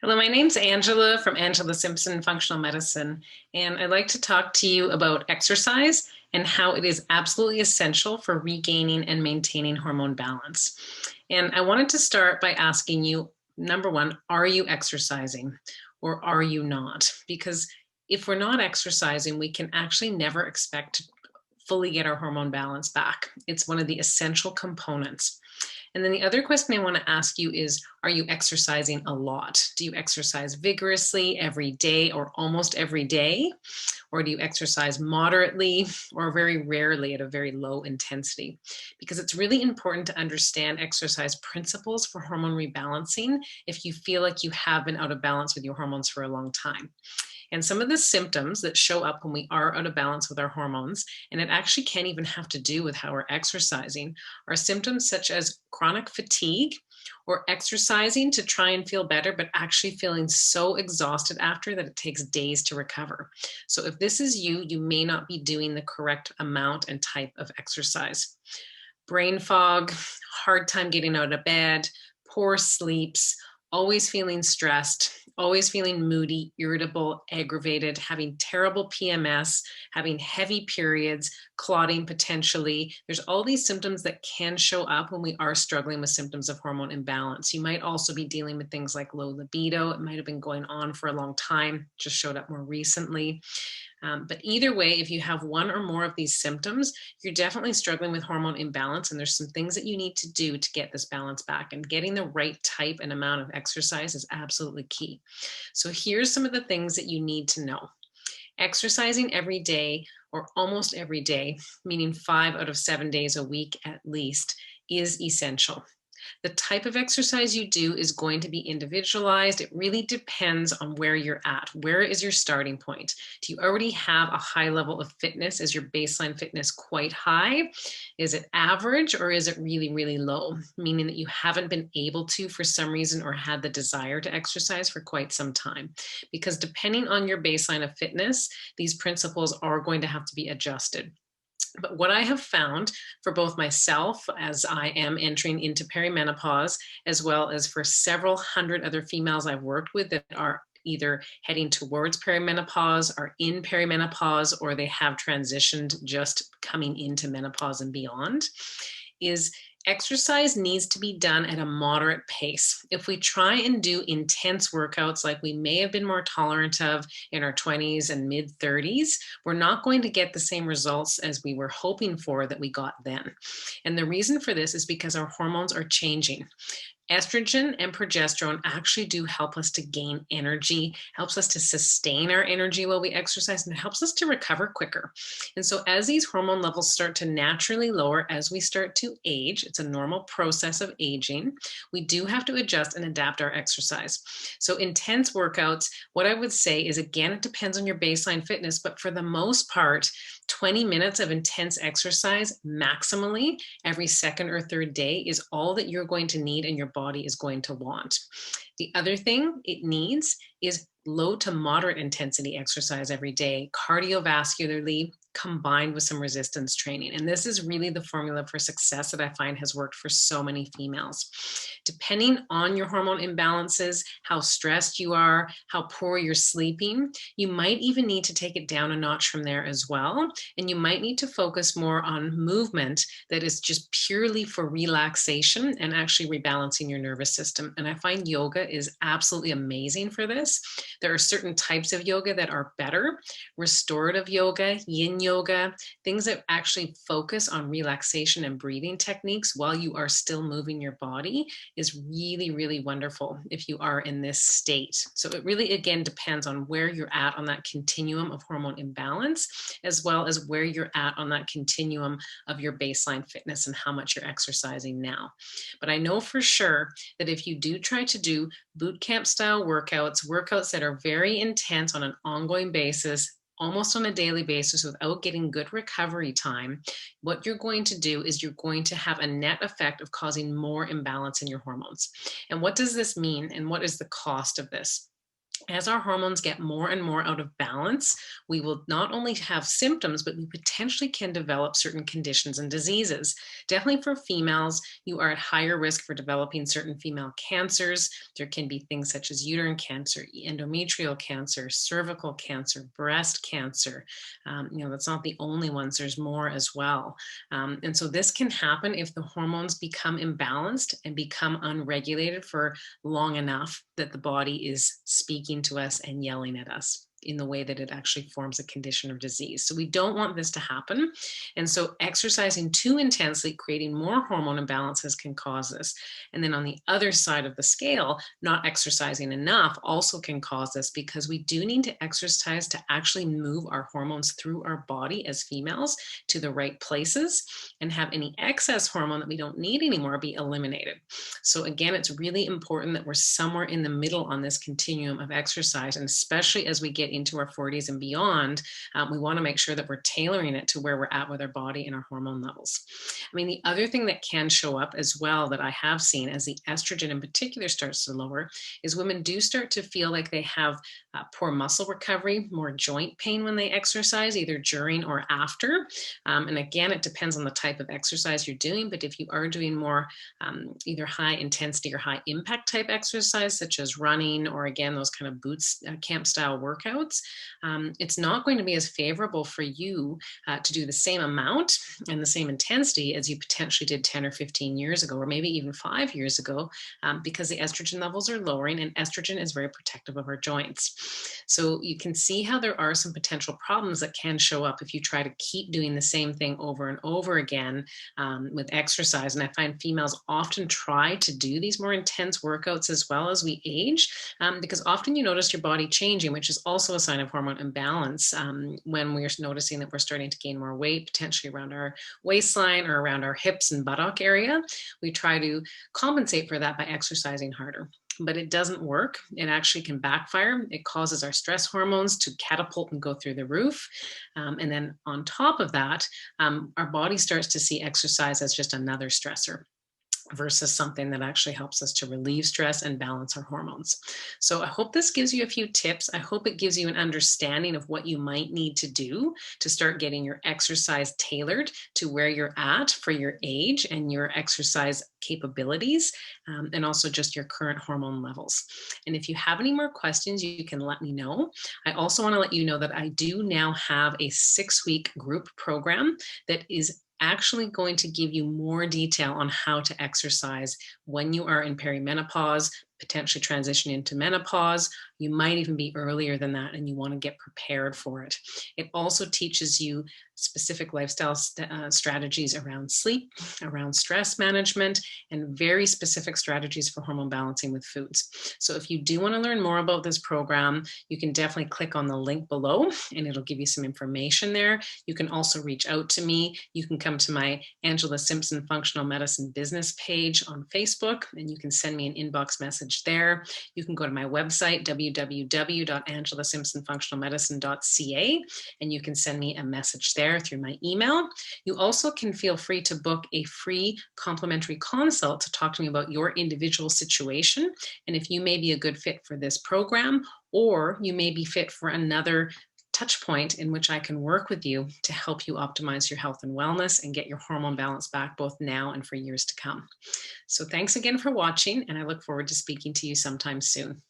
Hello, my name's Angela from Angela Simpson Functional Medicine, and I'd like to talk to you about exercise and how it is absolutely essential for regaining and maintaining hormone balance. And I wanted to start by asking you, number one, are you exercising or are you not? Because if we're not exercising, we can actually never expect to fully get our hormone balance back. It's one of the essential components. And then the other question I want to ask you is, are you exercising a lot? Do you exercise vigorously every day or almost every day? Or do you exercise moderately or very rarely at a very low intensity? Because it's really important to understand exercise principles for hormone rebalancing if you feel like you have been out of balance with your hormones for a long time. And some of the symptoms that show up when we are out of balance with our hormones, and it actually can't even have to do with how we're exercising, are symptoms such as chronic fatigue or exercising to try and feel better, but actually feeling so exhausted after that it takes days to recover. So if this is you, you may not be doing the correct amount and type of exercise. Brain fog, hard time getting out of bed, poor sleeps, always feeling stressed, always feeling moody, irritable, aggravated, having terrible PMS, having heavy periods, clotting potentially. There's all these symptoms that can show up when we are struggling with symptoms of hormone imbalance. You might also be dealing with things like low libido. It might have been going on for a long time, just showed up more recently. But either way, if you have one or more of these symptoms, you're definitely struggling with hormone imbalance. And there's some things that you need to do to get this balance back. And getting the right type and amount of exercise is absolutely key. So here's some of the things that you need to know. Exercising every day or almost every day, meaning 5 out of 7 days a week at least, is essential. The type of exercise you do is going to be individualized. It really depends on where you're at. Where is your starting point? Do you already have a high level of fitness? Is your baseline fitness quite high? Is it average or is it really, really low? Meaning that you haven't been able to for some reason or had the desire to exercise for quite some time. Because depending on your baseline of fitness, these principles are going to have to be adjusted. But what I have found for both myself as I am entering into perimenopause, as well as for several hundred other females I've worked with that are either heading towards perimenopause, are in perimenopause, or they have transitioned just coming into menopause and beyond, is exercise needs to be done at a moderate pace. If we try and do intense workouts like we may have been more tolerant of in our 20s and mid 30s, we're not going to get the same results as we were hoping for that we got then. And the reason for this is because our hormones are changing. Estrogen and progesterone actually do help us to gain energy, helps us to sustain our energy while we exercise, and it helps us to recover quicker. And so as these hormone levels start to naturally lower as we start to age, it's a normal process of aging, we do have to adjust and adapt our exercise. So intense workouts, what I would say is, again, it depends on your baseline fitness, but for the most part, 20 minutes of intense exercise maximally every second or third day is all that you're going to need and your body is going to want. The other thing it needs is low to moderate intensity exercise every day, cardiovascularly, combined with some resistance training. And this is really the formula for success that I find has worked for so many females. Depending on your hormone imbalances, how stressed you are, how poor you're sleeping, you might even need to take it down a notch from there as well. And you might need to focus more on movement that is just purely for relaxation and actually rebalancing your nervous system. And I find yoga is absolutely amazing for this. There are certain types of yoga that are better. Restorative yoga, yin yoga, things that actually focus on relaxation and breathing techniques while you are still moving your body is really, really wonderful if you are in this state. So it really, again, depends on where you're at on that continuum of hormone imbalance, as well as where you're at on that continuum of your baseline fitness and how much you're exercising now. But I know for sure that if you do try to do boot camp style workouts, workouts that are very intense on an ongoing basis, almost on a daily basis without getting good recovery time, what you're going to do is you're going to have a net effect of causing more imbalance in your hormones. And what does this mean? And what is the cost of this? As our hormones get more and more out of balance, we will not only have symptoms, but we potentially can develop certain conditions and diseases. Definitely for females, you are at higher risk for developing certain female cancers. There can be things such as uterine cancer, endometrial cancer, cervical cancer, breast cancer. That's not the only ones, there's more as well. And so this can happen if the hormones become imbalanced and become unregulated for long enough that the body is speaking to us and yelling at us in the way that it actually forms a condition of disease. So we don't want this to happen. And so exercising too intensely, creating more hormone imbalances can cause this. And then on the other side of the scale, not exercising enough also can cause this, because we do need to exercise to actually move our hormones through our body as females to the right places and have any excess hormone that we don't need anymore be eliminated. So again, it's really important that we're somewhere in the middle on this continuum of exercise. And especially as we get into our 40s and beyond, we want to make sure that we're tailoring it to where we're at with our body and our hormone levels. I mean, the other thing that can show up as well that I have seen as the estrogen in particular starts to lower is women do start to feel like they have poor muscle recovery, more joint pain when they exercise, either during or after. And again, it depends on the type of exercise you're doing. But if you are doing more either high intensity or high impact type exercise, such as running, or again, those kind of boots camp style workouts, it's not going to be as favorable for you to do the same amount and the same intensity as you potentially did 10 or 15 years ago, or maybe even 5 years ago, because the estrogen levels are lowering, and estrogen is very protective of our joints. So you can see how there are some potential problems that can show up if you try to keep doing the same thing over and over again with exercise. And I find females often try to do these more intense workouts as well as we age, because often you notice your body changing, which is also a sign of hormone imbalance. When we're noticing that we're starting to gain more weight, potentially around our waistline or around our hips and buttock area, we try to compensate for that by exercising harder. But it doesn't work. It actually can backfire. It causes our stress hormones to catapult and go through the roof. And then on top of that, our body starts to see exercise as just another stressor versus something that actually helps us to relieve stress and balance our hormones. So I hope this gives you a few tips. I hope it gives you an understanding of what you might need to do to start getting your exercise tailored to where you're at for your age and your exercise capabilities, and also just your current hormone levels. And if you have any more questions, you can let me know. I also want to let you know that I do now have a 6-week group program that is actually going to give you more detail on how to exercise when you are in perimenopause, potentially transition into menopause. You might even be earlier than that, and you want to get prepared for it. It also teaches you specific lifestyle strategies around sleep, around stress management, and very specific strategies for hormone balancing with foods. So if you do want to learn more about this program, you can definitely click on the link below and it'll give you some information there. You can also reach out to me. You can come to my Angela Simpson Functional Medicine business page on Facebook, and you can send me an inbox message there. You can go to my website, www.angelasimpsonfunctionalmedicine.ca, and you can send me a message there through my email. You also can feel free to book a free complimentary consult to talk to me about your individual situation and if you may be a good fit for this program, or you may be fit for another touch point in which I can work with you to help you optimize your health and wellness and get your hormone balance back both now and for years to come. So thanks again for watching, and I look forward to speaking to you sometime soon.